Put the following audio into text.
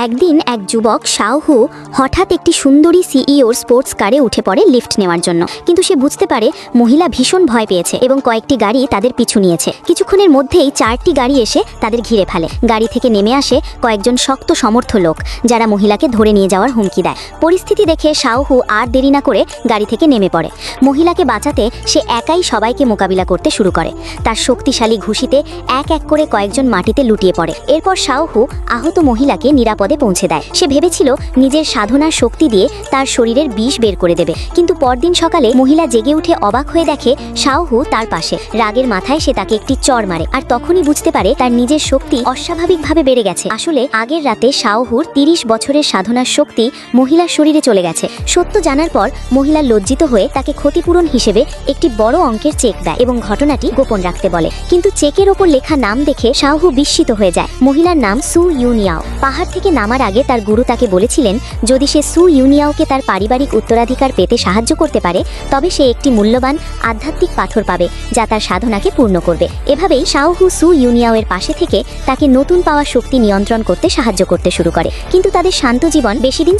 একদিন এক যুবক শাওহু হঠাৎ একটি সুন্দরী সিইওর স্পোর্টস কারে উঠে পড়ে লিফট নেওয়ার জন্য। কিন্তু সে বুঝতে পারে মহিলা ভীষণ ভয় পেয়েছে এবং কয়েকটি গাড়ি তাদের পিছু নিয়েছে। কিছুক্ষণের মধ্যেই 4টি গাড়ি এসে তাদের ঘিরে ফেলে। গাড়ি থেকে নেমে আসে কয়েকজন শক্ত সমর্থ লোক, যারা মহিলাকে ধরে নিয়ে যাওয়ার হুমকি দেয়। পরিস্থিতি দেখে শাওহু আর দেরি না করে গাড়ি থেকে নেমে পড়ে। মহিলাকে বাঁচাতে সে একাই সবাইকে মোকাবিলা করতে শুরু করে। তার শক্তিশালী ঘুষিতে এক এক করে কয়েকজন মাটিতে লুটিয়ে পড়ে। এরপর শাওহু আহত মহিলাকে নিরাপদে পৌঁছে দেয়। সে ভেবেছিল নিজের সাধনার শক্তি দিয়ে তার শরীরের বিষ বের করে দেবে, কিন্তু পরদিন সকালে মহিলা জেগে উঠে অবাক হয়ে দেখে শাওহু তার পাশে। রাগের মাথায় সে তাকে একটি চড় মারে, আর তখনই বুঝতে পারে তার নিজের শক্তি অস্বাভাবিকভাবে বেড়ে গেছে। আসলে আগের রাতে শাওহুর 30 বছরের সাধনার শক্তি মহিলার শরীরে চলে গেছে। সত্য জানার পর মহিলা লজ্জিত হয়ে তাকে ক্ষতিপূরণ হিসেবে একটি বড় অঙ্কের চেক দেয় এবং ঘটনাটি গোপন রাখতে বলে। কিন্তু চেকের ওপর লেখা নাম দেখে শাওহু বিস্মিত হয়ে যায়। মহিলার নাম সু ইউনিয়াও। পাহাড় থেকে নামার আগে তার গুরু তাকে বলেছিলেন, যদি সে সু ইউনিয়াওকে তার পারিবারিক উত্তরাধিকার পেতে সাহায্য করতে পারে, তবে সে একটি মূল্যবান আধ্যাত্মিক পাথর পাবে যা তার সাধনাকে পূর্ণ করবে। এভাবেই শাওহু সু ইউনিয়াওয়ের পাশে থেকে তাকে নতুন পাওয়া শক্তি নিয়ন্ত্রণ করতে সাহায্য করতে শুরু করে। কিন্তু তাদের শান্ত জীবন বেশি দিন